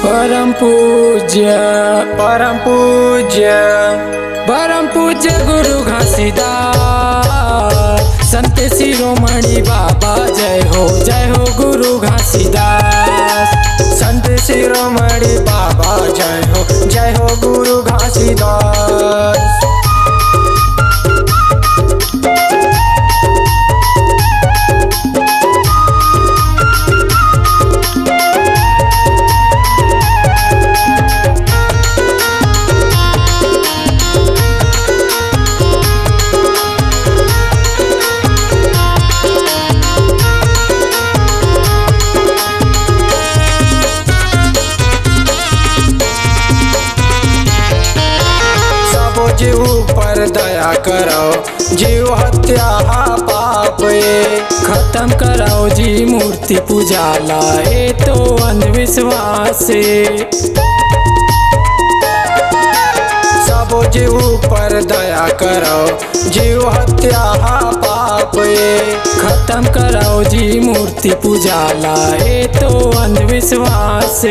परम पूज्य परम पूज्य गुरु घासीदास संत शिरोमणि बाबा जय हो गुरु घासीदास। संत शिरोमणि बाबा जय हो गुरु घासीदास। जीव पर दया कराओ, जीव हत्या पाप खत्म कराओ जी मूर्ति पूजाला ये तो अंधविश्वास। सब जीव पर दया कराओ, जीव हत्या पाप खत्म कराओ जी मूर्ति पूजाला ये तो अंधविश्वास।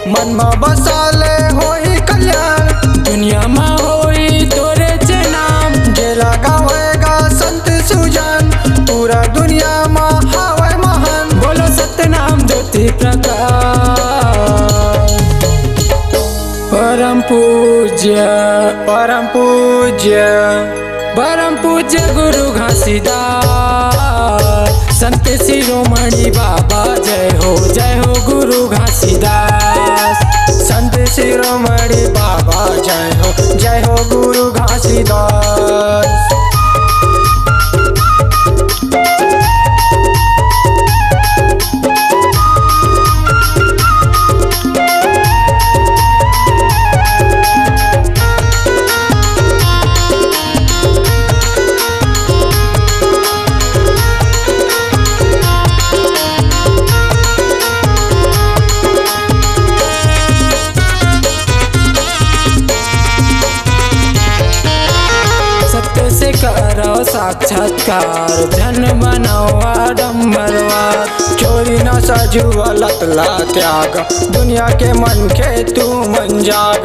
मन में बसाले होई कल्याण, दुनिया में होई तोरे नाम जे लगावेगा संत सुजान, पूरा दुनिया में हवे महान। बोलो सतनाम ज्योति प्रकाश। परम पूज्य गुरु घासीदास संत शिरोमणि बाबा जय हो गुरु घासीदास। संत शिरोमणि बाबा जय हो गुरु घासीदास। करो साक्षात्कार धन बनाओ आडम्बरवाद, चोरी न सजुवलत ला त्याग, दुनिया के मन के तू मन जाग।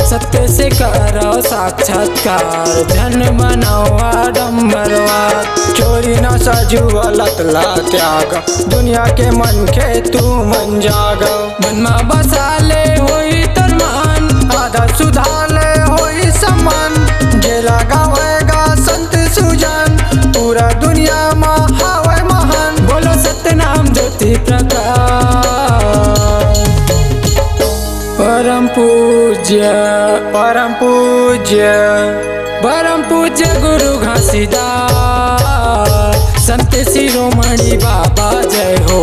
सत्य से करो साक्षात्कार धन बनाओ आडम्बरवाद, चोरी न सजुवलत ला त्याग, दुनिया के मन के तू मन जाग। मन में बसाले होई तरमान, आधा सुधाले होई सम्मान, जे लगावेगा संत सुजान, पूरा दुनिया में हवे महान। बोलो सतनाम ज्योति प्रकाश। परम पूज्य गुरु घासीदास संत शिरोमणि बाबा जय हो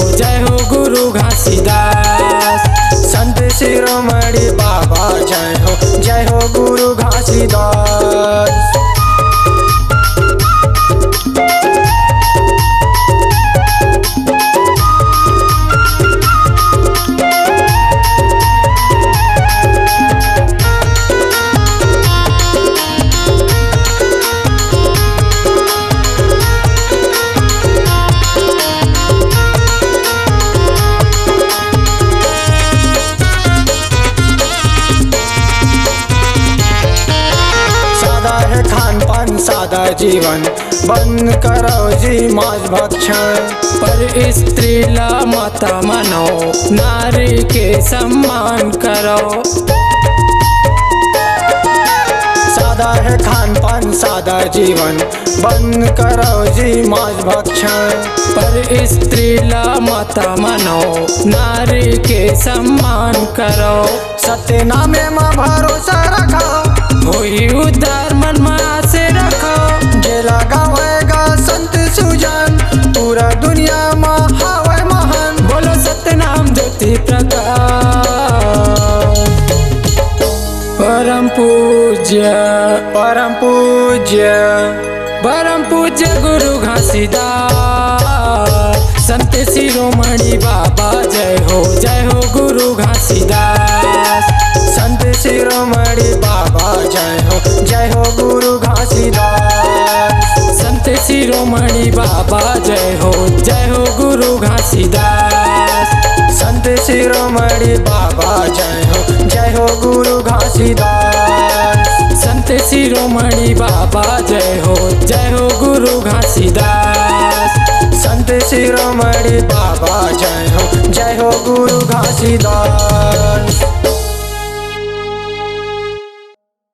गुरु घासीदास। संत शिरोमणि बाबा जय हो गुरु घासीदास। सादा जीवन बंद करो जी मांस भक्षण, पर स्त्री ला माता मानो, नारी के सम्मान करो। सादा है खान पान सादा जीवन बंद करो जी मांस भक्षण, पर स्त्री ला माता मानो, नारी के सम्मान करो। सत्य नामे में भरोसा रखो, होई उद्धार मन में से रखो। जे लगावेगा संत सुजान, पूरा दुनिया में हावे महान। बोलो सत्य नाम ज्योति प्रकाश। परम पूज्य परम पूज्य परम पूज्य गुरु घासीदास, संत शिरोमणि बाबा जय हो गुरु घासीदास। संत शिरोमणि बाबा जय हो गुरु घासीदास। संत शिरोमणि बाबा जय हो गुरु घासीदास। संत शिरोमणि बाबा जय हो गुरु घासीदास। संत शिरोमणि बाबा जय हो गुरु घासीदास। संत शिरोमणि बाबा जय हो गुरु घासीदास।